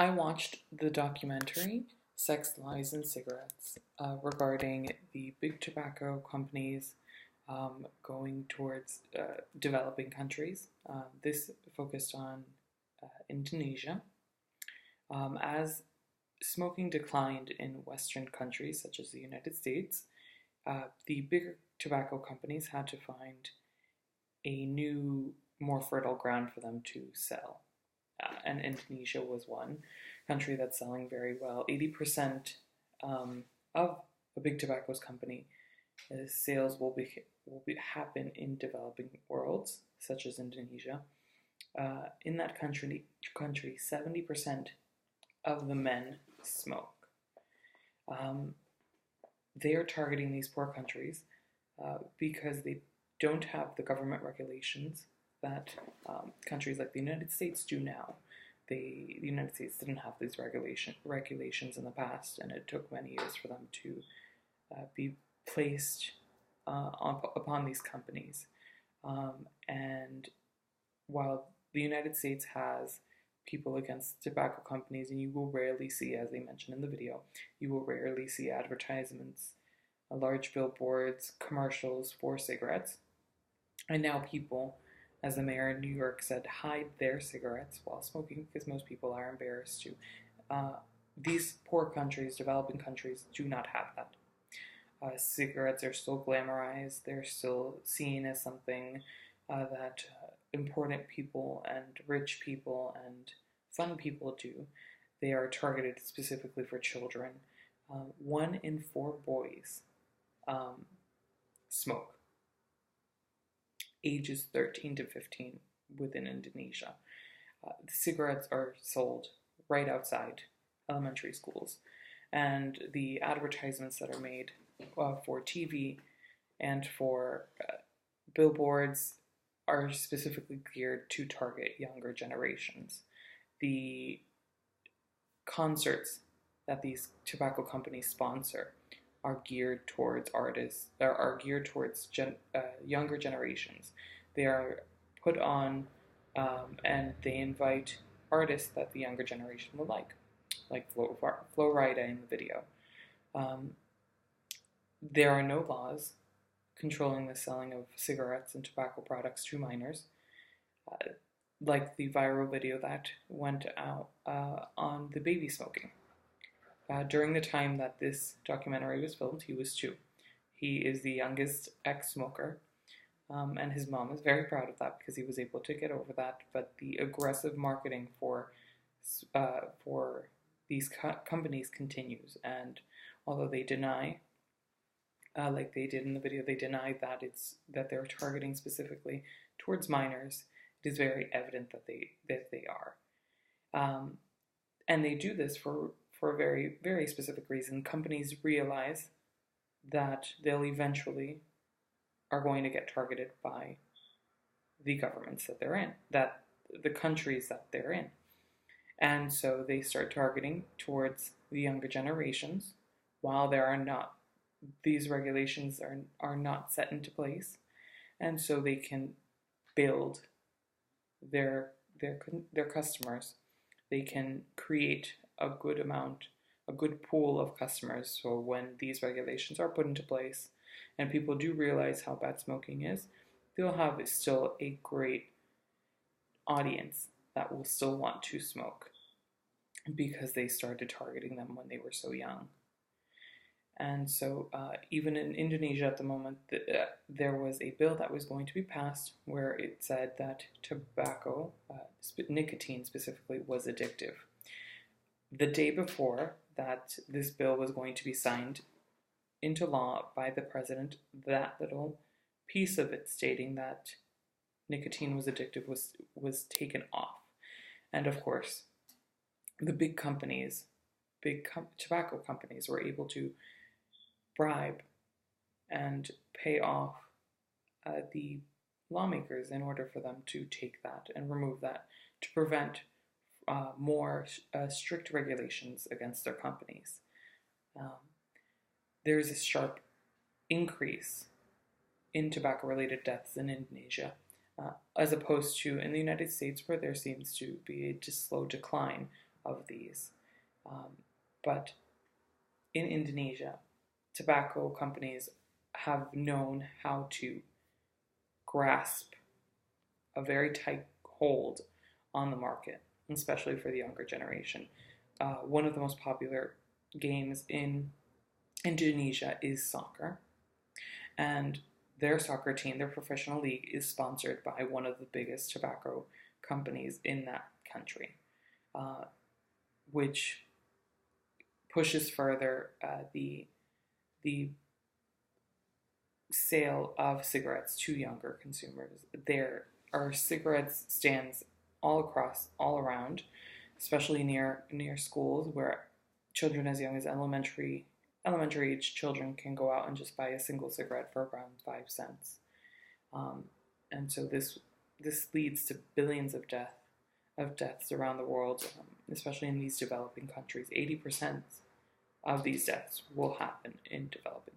I watched the documentary Sex, Lies, and Cigarettes regarding the big tobacco companies going towards developing countries. This focused on Indonesia. As smoking declined in Western countries such as the United States, the bigger tobacco companies had to find a new, more fertile ground for them to sell. And Indonesia was one country that's selling very well. 80% of a big tobacco company sales will happen in developing worlds, such as Indonesia. In that country, 70% of the men smoke. They are targeting these poor countries because they don't have the government regulations that countries like the United States do now. The United States didn't have these regulations in the past, and it took many years for them to be placed upon these companies. And while the United States has people against tobacco companies, and you will rarely see, as they mentioned in the video, you will rarely see advertisements, large billboards, commercials for cigarettes. And now people, as the mayor in New York said, hide their cigarettes while smoking because most people are embarrassed to. These poor countries, developing countries, do not have that. Cigarettes are still glamorized. They're still seen as something that important people and rich people and fun people do. They are targeted specifically for children. 1 in 4 boys smoke, ages 13 to 15 within Indonesia. The cigarettes are sold right outside elementary schools, and the advertisements that are made for TV and for billboards are specifically geared to target younger generations. The concerts that these tobacco companies sponsor are geared towards artists, are geared towards younger generations. They are put on and they invite artists that the younger generation will like Flo Rida in the video. There are no laws controlling the selling of cigarettes and tobacco products to minors, like the viral video that went out on the baby smoking. During the time that this documentary was filmed, he was 2. He is the youngest ex-smoker, and his mom is very proud of that because he was able to get over that. But the aggressive marketing for these companies continues, and although they deny, like they did in the video, they deny that they're targeting specifically towards minors. It is very evident that they are, and they do this for a very, very specific reason. Companies realize that they'll eventually are going to get targeted by the governments that they're in, that the countries that they're in. And so they start targeting towards the younger generations while these regulations are not set into place. And so they can build their customers. They can create a good pool of customers. So when these regulations are put into place and people do realize how bad smoking is, they'll have still a great audience that will still want to smoke because they started targeting them when they were so young. And so even in Indonesia at the moment, there was a bill that was going to be passed where it said that tobacco, nicotine specifically, was addictive. The day before that this bill was going to be signed into law by the president, that little piece of it stating that nicotine was addictive was taken off. And of course, the big companies, tobacco companies, were able to bribe and pay off the lawmakers in order for them to take that and remove that to prevent more strict regulations against their companies. There is a sharp increase in tobacco-related deaths in Indonesia, as opposed to in the United States, where there seems to be a slow decline of these. But in Indonesia, tobacco companies have known how to grasp a very tight hold on the market, especially for the younger generation. One of the most popular games in Indonesia is soccer, and their soccer team, their professional league, is sponsored by one of the biggest tobacco companies in that country, which pushes further the sale of cigarettes to younger consumers. There are cigarettes stands all around, especially near schools, where children as young as elementary age children can go out and just buy a single cigarette for around 5 cents. And so this leads to billions of deaths around the world, especially in these developing countries. 80% of these deaths will happen in developing